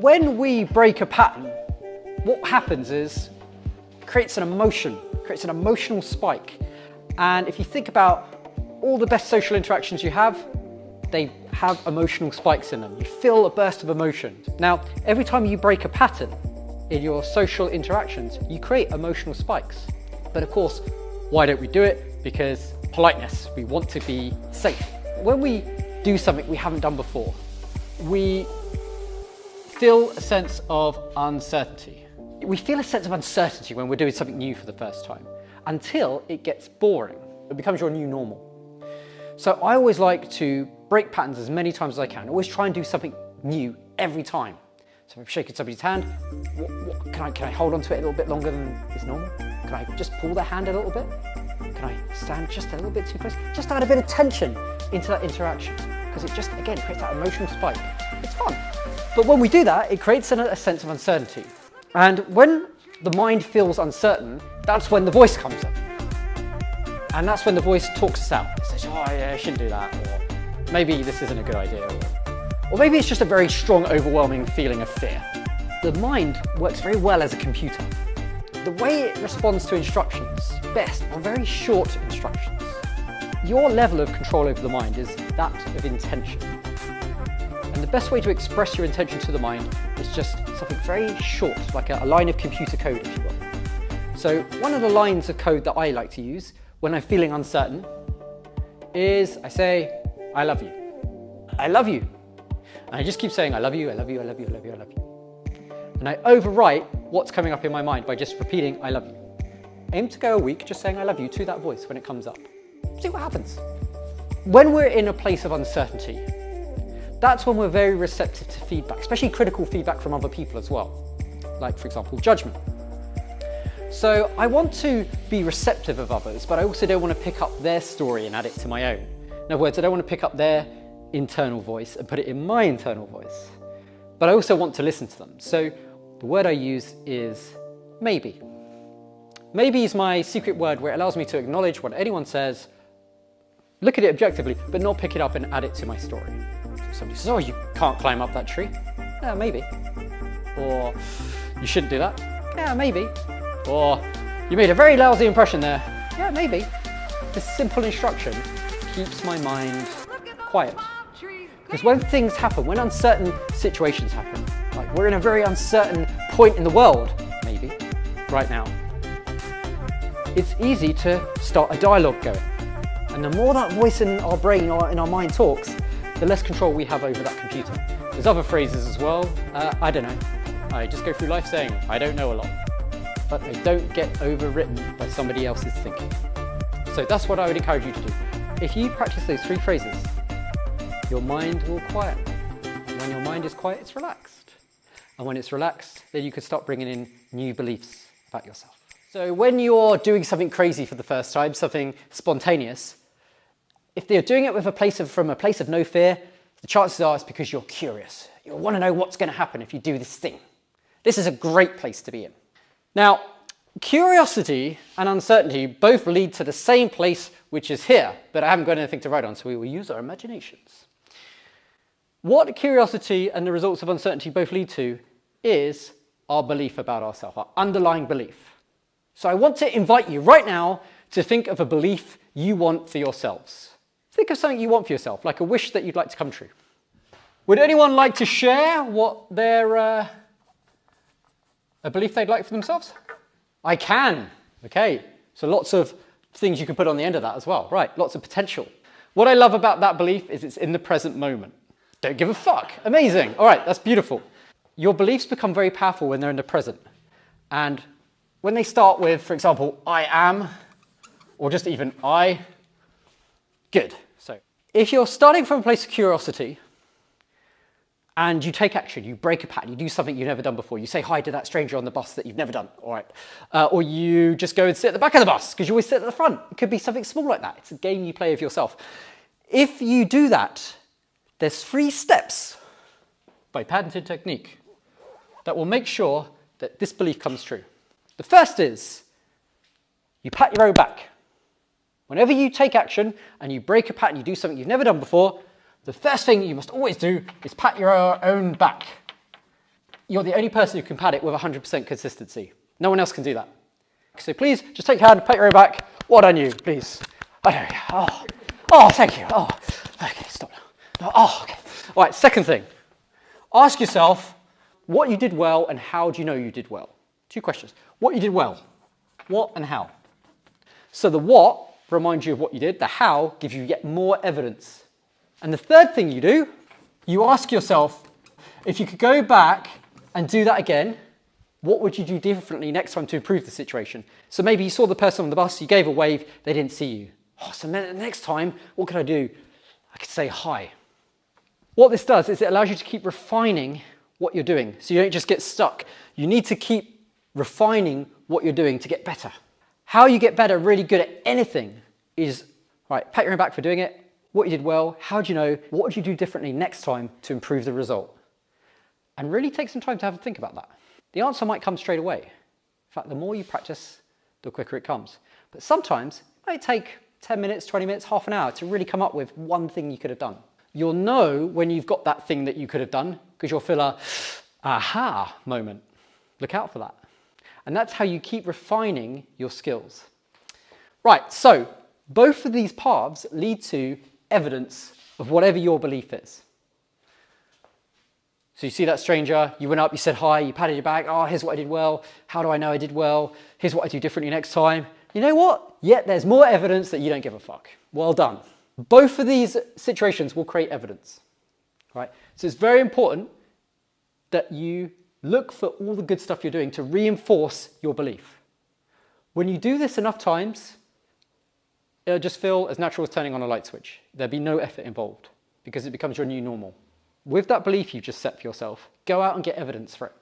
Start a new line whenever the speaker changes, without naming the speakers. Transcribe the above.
When we break a pattern, what happens is it creates an emotion, creates an emotional spike. And if you think about all the best social interactions you have, they have emotional spikes in them. You feel a burst of emotion. Now, every time you break a pattern in your social interactions, you create emotional spikes. But of course, why don't we do it? Because politeness, we want to be safe. When we do something we haven't done before, we feel a sense of uncertainty. We feel a sense of uncertainty when we're doing something new for the first time, until it gets boring. It becomes your new normal. So I always like to break patterns as many times as I can. I always try and do something new every time. So if I'm shaking somebody's hand, can I hold on to it a little bit longer than is normal? Can I just pull their hand a little bit? Can I stand just a little bit too close? Just add a bit of tension into that interaction, because it just, again, creates that emotional spike. It's fun. But when we do that, it creates a sense of uncertainty. And when the mind feels uncertain, that's when the voice comes up. And that's when the voice talks us out. It says, oh yeah, I shouldn't do that, or maybe this isn't a good idea, or maybe it's just a very strong, overwhelming feeling of fear. The mind works very well as a computer. The way it responds to instructions best are very short instructions. Your level of control over the mind is that of intention. And the best way to express your intention to the mind is just something very short, like a line of computer code, if you will. So one of the lines of code that I like to use when I'm feeling uncertain is I say, I love you. I love you. And I just keep saying, I love you, I love you, I love you, I love you, I love you. And I overwrite what's coming up in my mind by just repeating, I love you. Aim to go a week just saying I love you to that voice when it comes up. See what happens. When we're in a place of uncertainty, that's when we're very receptive to feedback, especially critical feedback from other people as well. Like, for example, judgment. So I want to be receptive of others, but I also don't want to pick up their story and add it to my own. In other words, I don't want to pick up their internal voice and put it in my internal voice. But I also want to listen to them. So the word I use is maybe. Maybe is my secret word where it allows me to acknowledge what anyone says, look at it objectively, but not pick it up and add it to my story. So somebody says, oh, you can't climb up that tree. Yeah, maybe. Or you shouldn't do that. Yeah, maybe. Or you made a very lousy impression there. Yeah, maybe. This simple instruction keeps my mind quiet. Because when things happen, when uncertain situations happen, like we're in a very uncertain point in the world, maybe, right now, it's easy to start a dialogue going. And the more that voice in our brain or in our mind talks, the less control we have over that computer. There's other phrases as well. I don't know. I just go through life saying, I don't know a lot. But they don't get overwritten by somebody else's thinking. So that's what I would encourage you to do. If you practice those 3 phrases, your mind will quiet. When your mind is quiet, it's relaxed. And when it's relaxed, then you can start bringing in new beliefs about yourself. So when you're doing something crazy for the first time, something spontaneous, if you're doing it from a place of no fear, the chances are it's because you're curious. You want to know what's going to happen if you do this thing. This is a great place to be in. Now, curiosity and uncertainty both lead to the same place, which is here, but I haven't got anything to write on, so we will use our imaginations. What curiosity and the results of uncertainty both lead to is our belief about ourselves, our underlying belief. So I want to invite you right now to think of a belief you want for yourselves. Think of something you want for yourself, like a wish that you'd like to come true. Would anyone like to share what a belief they'd like for themselves? I can. Okay, so lots of things you can put on the end of that as well. Right, lots of potential. What I love about that belief is it's in the present moment. Don't give a fuck. Amazing. All right, that's beautiful. Your beliefs become very powerful when they're in the present. And when they start with, for example, I am, or just even I, good. So if you're starting from a place of curiosity and you take action, you break a pattern, you do something you've never done before, you say hi to that stranger on the bus that you've never done, all right, or you just go and sit at the back of the bus because you always sit at the front. It could be something small like that. It's a game you play with yourself. If you do that, there's 3 steps by patented technique that will make sure that this belief comes true. The first is you pat your own back. Whenever you take action and you break a pattern, you do something you've never done before, the first thing you must always do is pat your own back. You're the only person who can pat it with 100% consistency. No one else can do that. So please, just take your hand, pat your own back. Well done you, please. Oh, there we go. Oh, thank you. Oh, okay, stop now. Oh, okay. All right, second thing. Ask yourself what you did well and how do you know you did well? 2 questions. What you did well, what and how. So the what reminds you of what you did. The how gives you yet more evidence. And the third thing you do, you ask yourself, if you could go back and do that again, what would you do differently next time to improve the situation? So maybe you saw the person on the bus, you gave a wave, they didn't see you. Oh, so next time, what could I do? I could say hi. What this does is it allows you to keep refining what you're doing, so you don't just get stuck. You need to keep refining what you're doing to get better. How you get better, really good at anything is, right, pat your own back for doing it, what you did well, how do you know, what would you do differently next time to improve the result? And really take some time to have a think about that. The answer might come straight away. In fact, the more you practice, the quicker it comes. But sometimes it might take 10 minutes, 20 minutes, half an hour to really come up with one thing you could have done. You'll know when you've got that thing that you could have done because you'll feel a aha moment. Look out for that. And that's how you keep refining your skills. Right, so both of these paths lead to evidence of whatever your belief is. So you see that stranger, you went up, you said hi, you patted your back, oh, here's what I did well, how do I know I did well, here's what I do differently next time. You know what? Yet there's more evidence that you don't give a fuck. Well done. Both of these situations will create evidence, right? So it's very important that you look for all the good stuff you're doing to reinforce your belief. When you do this enough times, it'll just feel as natural as turning on a light switch. There'll be no effort involved because it becomes your new normal. With that belief you've just set for yourself, go out and get evidence for it.